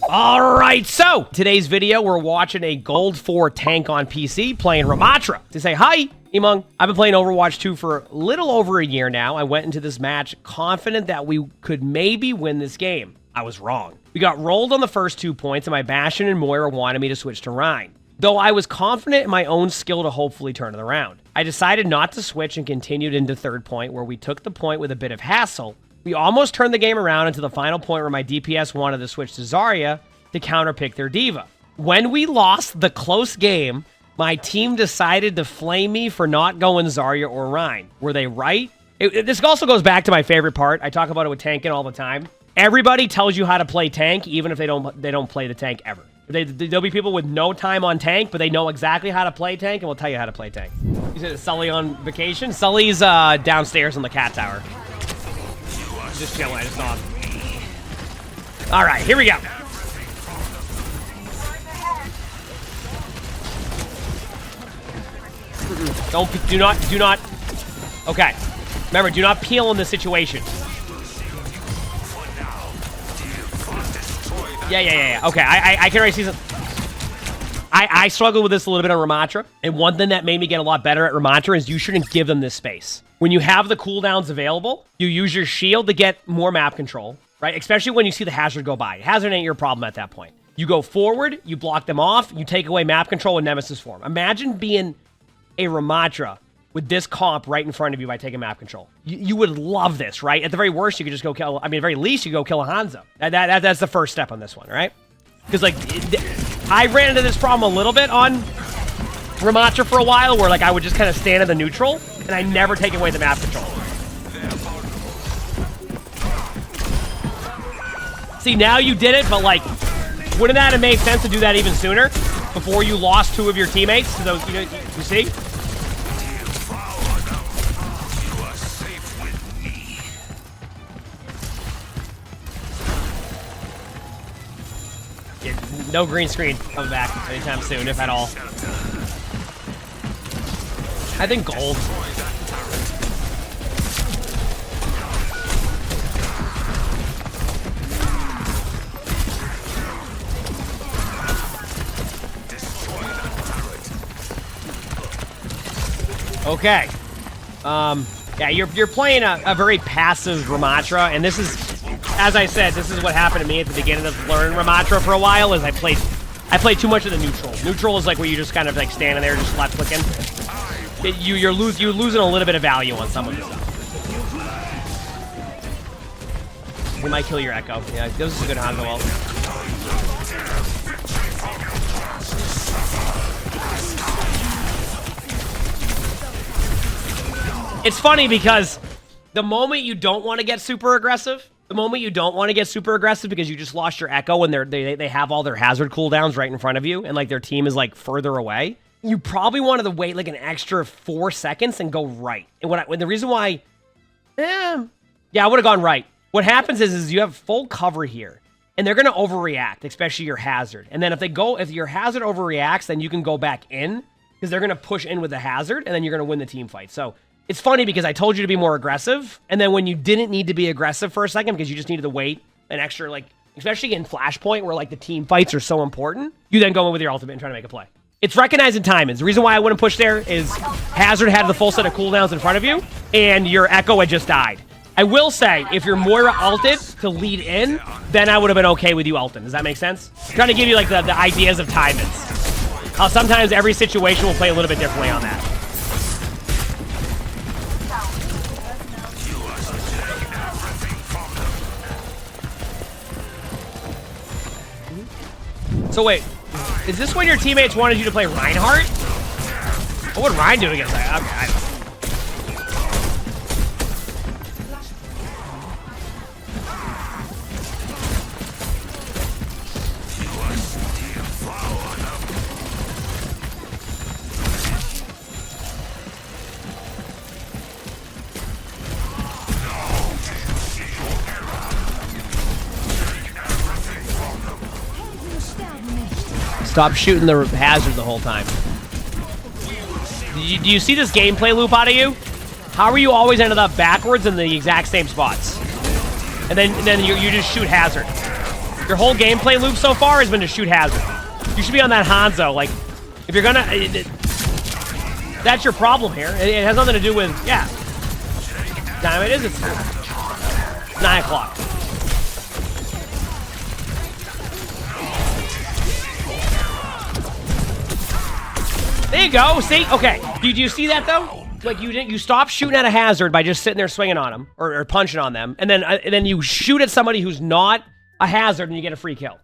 Alright, so today's video, we're watching a Gold 4 tank on PC playing Ramatra. To say hi, emongg. I've been playing Overwatch 2 for a little over a year now. I went into this match confident that we could maybe win this game. I was wrong. We got rolled on the first 2 points, and my Bastion and Moira wanted me to switch to Rein. Though I was confident in my own skill to hopefully turn it around. I decided not to switch and continued into third point, where we took the point with a bit of hassle. We almost turned the game around into the final point where my DPS wanted to switch to Zarya to counterpick their diva. When we lost the close game, my team decided to flame me for not going Zarya or Rein. Were they right? This also goes back to my favorite part. I talk about it with tanking all the time. Everybody tells you how to play tank, even if they don't play the tank ever. There'll be people with no time on tank, but they know exactly how to play tank, and will tell you how to play tank. You said Sully on vacation? Sully's downstairs on the cat tower. Just chilling, I just saw him. All right, here we go. Do not. Okay. Remember, do not peel in this situation. Yeah. Okay, I can already see some. I struggled with this a little bit on Ramatra, and one thing that made me get a lot better at Ramatra is you shouldn't give them this space. When you have the cooldowns available, you use your shield to get more map control, right? Especially when you see the hazard go by. Hazard ain't your problem at that point. You go forward, you block them off, you take away map control with Nemesis form. Imagine being a Ramatra with this comp right in front of you by taking map control. You would love this, right? At the very worst, you could just go kill, at the very least, you go kill a Hanzo. That's the first step on this one, right? Because, like, I ran into this problem a little bit on Ramatra for a while, where, like, I would just kind of stand in the neutral, and I never take away the map control. See, now you did it, but, like, wouldn't that have made sense to do that even sooner? Before you lost 2 of your teammates to those, you see? Yeah, no green screen coming back anytime soon, if at all. I think gold. Okay. Yeah, you're playing a very passive Ramatra, and this is, as I said, this is what happened to me at the beginning of learning Ramatra for a while, is I played too much of the neutral. Neutral is like where you just kind of like standing there just left clicking. You're losing a little bit of value on some of this stuff. We might kill your Echo. Yeah, this is a good Hanzo ult. It's funny because the moment you don't want to get super aggressive, because you just lost your Echo and they have all their hazard cooldowns right in front of you, and like their team is like further away, you probably wanted to wait like an extra 4 seconds and go right. And when the reason why, yeah, I would have gone right. What happens is you have full cover here, and they're gonna overreact, especially your hazard. And then if your hazard overreacts, then you can go back in because they're gonna push in with the hazard, and then you're gonna win the team fight. So. It's funny because I told you to be more aggressive, and then when you didn't need to be aggressive for a second because you just needed to wait an extra, like, especially in Flashpoint where, like, the team fights are so important, you then go in with your ultimate and try to make a play. It's recognizing timings. The reason why I wouldn't push there is Hazard had the full set of cooldowns in front of you, and your Echo had just died. I will say, if your Moira ulted to lead in, then I would have been okay with you ulting. Does that make sense? I'm trying to give you, like, the ideas of timings. How sometimes every situation will play a little bit differently on that. So wait, is this when your teammates wanted you to play Reinhardt? What would Rein do against that? Okay, I don't know. Stop shooting the hazard the whole time. Do you see this gameplay loop out of you? How are you always ended up backwards in the exact same spots? And then you just shoot hazard. Your whole gameplay loop so far has been to shoot hazard. You should be on that Hanzo. Like, if you're gonna... that's your problem here. It has nothing to do with... Yeah. Time it is. It's 9 o'clock. There you go. See? Okay. Do you see that, though? Like, you stop shooting at a hazard by just sitting there swinging on them or punching on them, and then you shoot at somebody who's not a hazard and you get a free kill.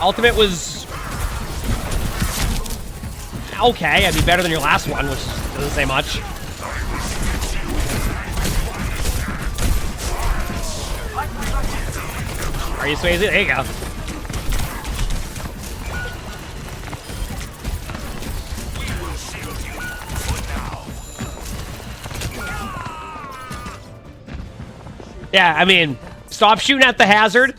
Ultimate was okay. I mean, better than your last one, which doesn't say much. Are you Swayze? There you go. Yeah, I mean, stop shooting at the hazard.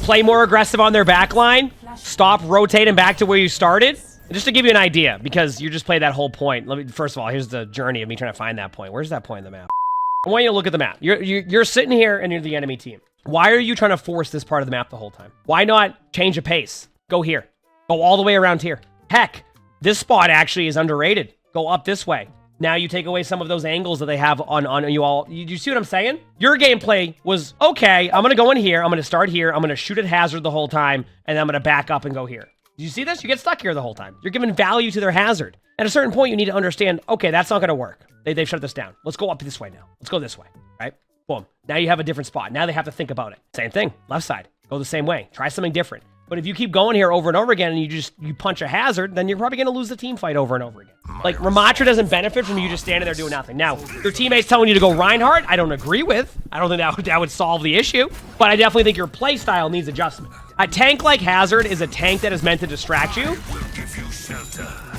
Play more aggressive on their backline. Stop rotating back to where you started. Just to give you an idea, because you just played that whole point. Let me, first of all, here's the journey of me trying to find that point. Where's that point in the map? I want you to look at the map. You're sitting here and you're the enemy team. Why are you trying to force this part of the map the whole time? Why not change a pace? Go here. Go all the way around here. Heck, this spot actually is underrated. Go up this way. Now you take away some of those angles that they have on you all. You see what I'm saying? Your gameplay was, okay, I'm going to go in here. I'm going to start here. I'm going to shoot at hazard the whole time. And then I'm going to back up and go here. Do you see this? You get stuck here the whole time. You're giving value to their hazard. At a certain point, you need to understand, okay, that's not going to work. They've shut this down. Let's go up this way now. Let's go this way, right? Boom. Now you have a different spot. Now they have to think about it. Same thing. Left side. Go the same way. Try something different. But if you keep going here over and over again and you punch a hazard, then you're probably going to lose the team fight over and over again. Like, Ramatra doesn't benefit from you just standing there doing nothing. Now, your teammates telling you to go Reinhardt, I don't agree with. I don't think that would solve the issue. But I definitely think your play style needs adjustment. A tank like Hazard is a tank that is meant to distract you.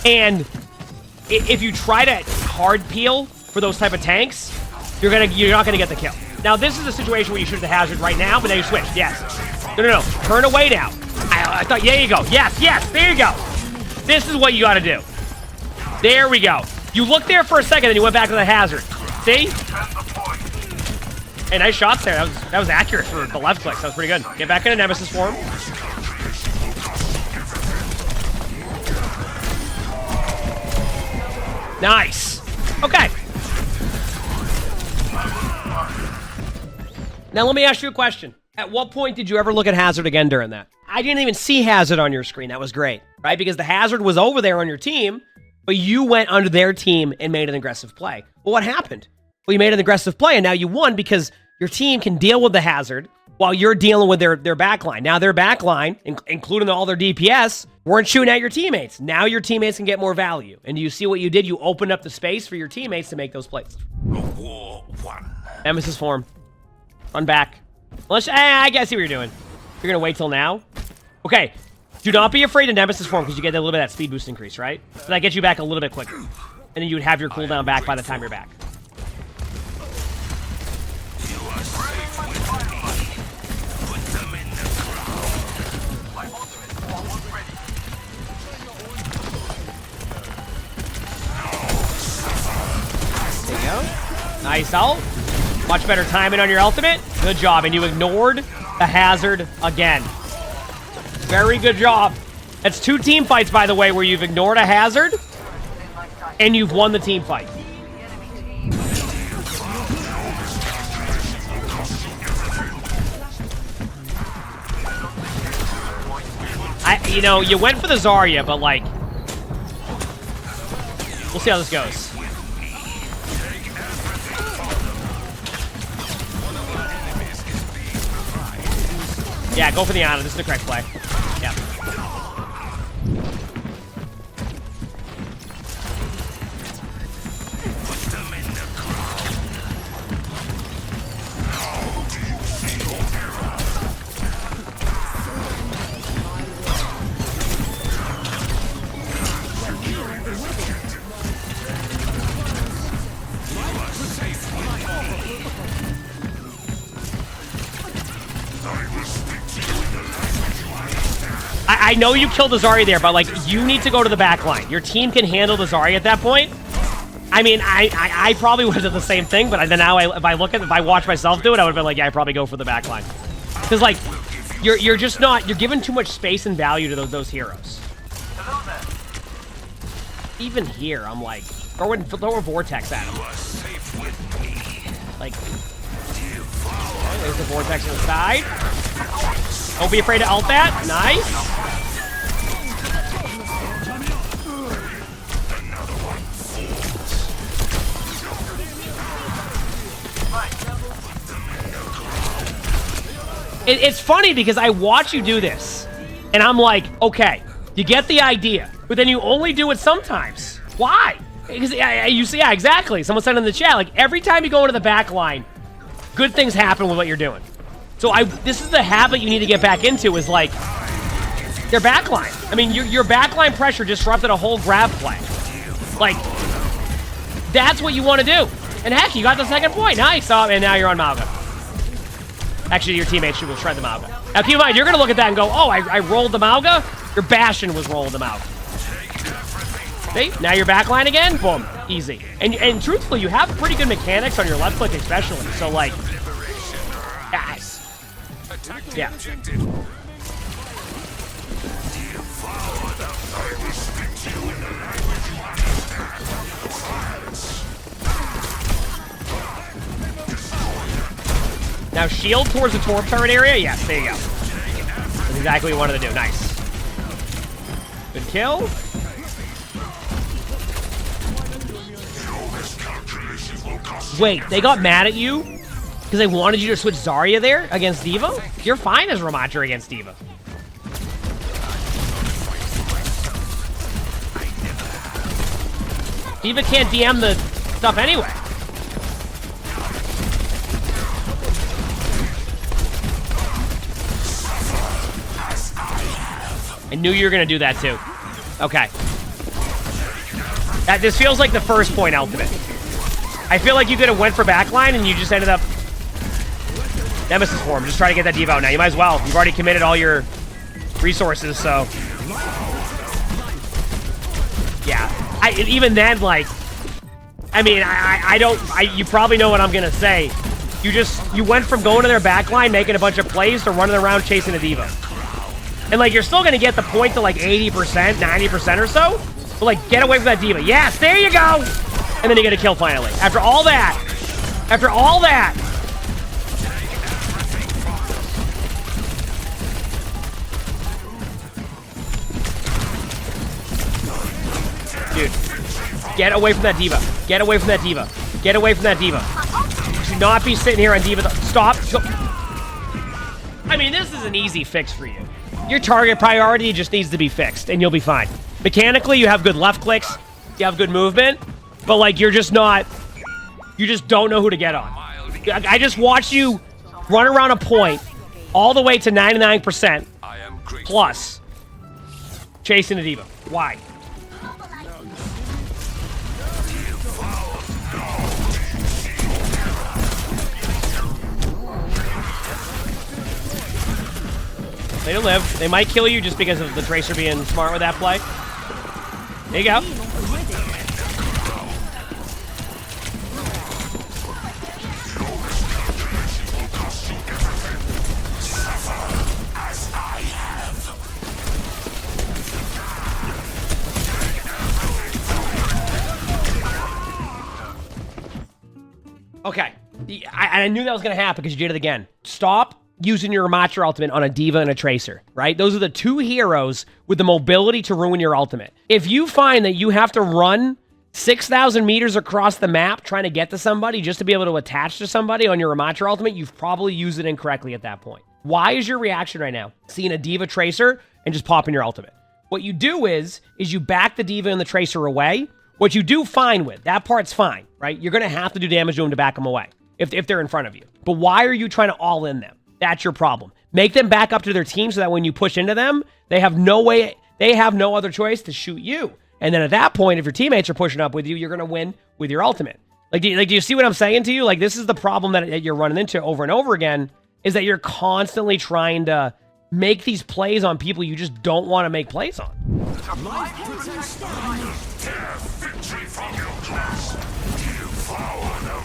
And if you try to hard peel for those type of tanks, you're not gonna get the kill. Now, this is a situation where you shoot the Hazard right now, but then you switch. Yes. No. Turn away now. I thought, there you go. Yes, there you go. This is what you gotta do. There we go. You looked there for a second, then you went back to the Hazard. See? Hey, nice shots there. That was accurate for the left click. That was pretty good. Get back into Nemesis form. Nice. Okay. Now let me ask you a question. At what point did you ever look at Hazard again during that? I didn't even see Hazard on your screen. That was great, right? Because the Hazard was over there on your team, but you went under their team and made an aggressive play. Well, what happened? Well, you made an aggressive play, and now you won because your team can deal with the Hazard while you're dealing with their backline. Now their backline, including all their DPS, weren't shooting at your teammates. Now your teammates can get more value. And you see what you did? You opened up the space for your teammates to make those plays. War one. Nemesis form. Run back. Unless, I guess see what you're doing. You're going to wait till now? Okay. Do not be afraid of Nemesis form because you get a little bit of that speed boost increase, right? So that gets you back a little bit quicker. And then you would have your cooldown back by the time you're back. There you go. Nice ult. Much better timing on your ultimate. Good job. And you ignored the Hazard again. Very good job. That's 2 team fights, by the way, where you've ignored a Hazard and you've won the team fight. You know, you went for the Zarya, but like, we'll see how this goes. Yeah, go for the Ana. This is the correct play. Yeah. I know you killed the Zarya there, but like you need to go to the back line. Your team can handle the Zarya at that point. I mean, I probably would have done the same thing, but then now if I watch myself do it, I would have been like, yeah, I probably go for the back line. Because like you're just not, you're giving too much space and value to those heroes. Even here, I'm like, throw a vortex at him. Like, okay, there's the vortex on the side. Don't be afraid to ult that. Nice. It's funny because I watch you do this, and I'm like, okay, you get the idea, but then you only do it sometimes. Why? Because you see, yeah, exactly. Someone said in the chat, like every time you go into the back line, good things happen with what you're doing. So this is the habit you need to get back into, is like their back line. I mean, your backline pressure disrupted a whole grab play. Like, that's what you want to do. And heck, you got the second point. Nice. Oh, and now you're on Mauga. Actually, your teammates should shred the Mauga. Now, keep in mind, you're going to look at that and go, oh, I rolled the Mauga? Your Bastion was rolled the Mauga. See? Now you're backline again? Boom. Easy. And truthfully, you have pretty good mechanics on your left click especially. So, like, guys. Yeah. Now shield towards the torp turret area. Yes, there you go. That's exactly what we wanted to do. Nice. Good kill. Wait, they got mad at you because they wanted you to switch Zarya there against D.Va? You're fine as Ramattra against D.Va. D.Va can't DM the stuff anyway. I knew you were going to do that too. Okay. This feels like the first point ultimate. I feel like you could have went for backline and you just ended up Nemesis form. Just try to get that D.Va out now. You might as well. You've already committed all your resources, so. Yeah. Even then, like, I mean, you probably know what I'm going to say. You went from going to their backline, making a bunch of plays, to running around chasing a D.Va. And, like, you're still going to get the point to, like, 80%, 90% or so. But, like, get away from that D.Va. Yes, there you go! And then you get a kill finally. After all that. After all that. Dude. Get away from that D.Va. Get away from that D.Va. Get away from that D.Va. You should not be sitting here on D.Va. Stop. I mean, this is an easy fix for you. Your target priority just needs to be fixed, and you'll be fine. Mechanically, you have good left clicks. You have good movement. But, like, you're just not... You just don't know who to get on. I just watched you run around a point all the way to 99% plus chasing a D.Va. Why? They don't live. They might kill you just because of the Tracer being smart with that play. There you go. Okay. I knew that was going to happen because you did it again. Stop using your Ramattra ultimate on a D.Va and a Tracer, right? Those are the two heroes with the mobility to ruin your ultimate. If you find that you have to run 6,000 meters across the map trying to get to somebody just to be able to attach to somebody on your Ramattra ultimate, you've probably used it incorrectly at that point. Why is your reaction right now? Seeing a D.Va Tracer and just popping your ultimate. What you do is you back the D.Va and the Tracer away. What you do fine with, that part's fine, right? You're going to have to do damage to them to back them away if they're in front of you. But why are you trying to all in them? That's your problem. Make them back up to their team so that when you push into them, they have no other choice to shoot you. And then at that point, if your teammates are pushing up with you, you're going to win with your ultimate. Do you see what I'm saying to you? Like, this is the problem that you're running into over and over again, is that you're constantly trying to make these plays on people you just don't want to make plays on. Victory from your class. Devour them.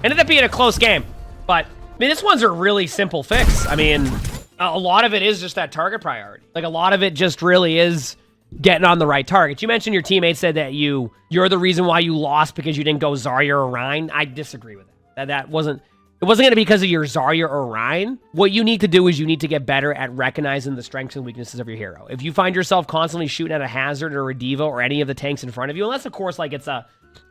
Ended up being a close game, but I mean, this one's a really simple fix. I mean, a lot of it is just that target priority. Like, a lot of it just really is getting on the right target. You mentioned your teammate said that you're the reason why you lost because you didn't go Zarya or Rein. I disagree with that. It wasn't going to be because of your Zarya or Rein. What you need to do is you need to get better at recognizing the strengths and weaknesses of your hero. If you find yourself constantly shooting at a Hazard or a D.Va or any of the tanks in front of you, unless, of course, like, it's a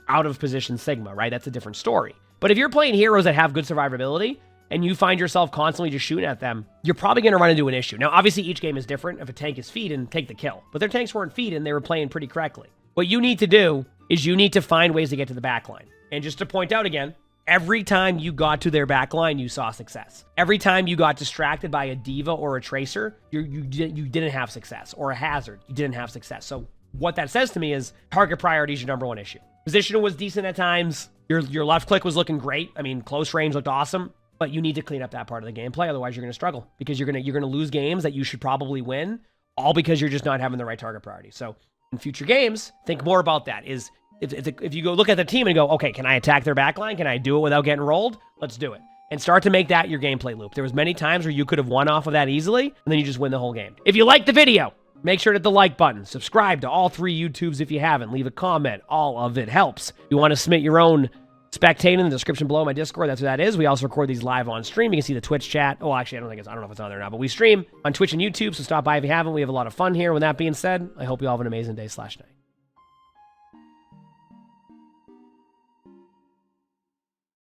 out of position Sigma, right? That's a different story. But if you're playing heroes that have good survivability and you find yourself constantly just shooting at them, you're probably going to run into an issue. Now, obviously, each game is different. If a tank is feed and take the kill. But their tanks weren't feed and they were playing pretty correctly. What you need to do is you need to find ways to get to the backline. And just to point out again, every time you got to their backline, you saw success. Every time you got distracted by a D.Va or a Tracer, you didn't have success. Or a Hazard, you didn't have success. So what that says to me is target priority is your number one issue. Position was decent at times. Your left click was looking great. I mean, close range looked awesome, but you need to clean up that part of the gameplay. Otherwise, you're going to struggle because you're going to lose games that you should probably win, all because you're just not having the right target priority. So in future games, think more about that. If you go look at the team and go, okay, can I attack their backline? Can I do it without getting rolled? Let's do it. And start to make that your gameplay loop. There was many times where you could have won off of that easily, and then you just win the whole game. If you liked the video, make sure to hit the like button. Subscribe to all 3 YouTubes if you haven't. Leave a comment. All of it helps. If you want to submit your own Spectating in the description below my Discord, that's what that is. We also record these live on stream. You can see the Twitch chat. Oh, actually, I don't know if it's on there now, but we stream on Twitch and YouTube, so stop by if you haven't. We have a lot of fun here. With that being said, I hope you all have an amazing day/night.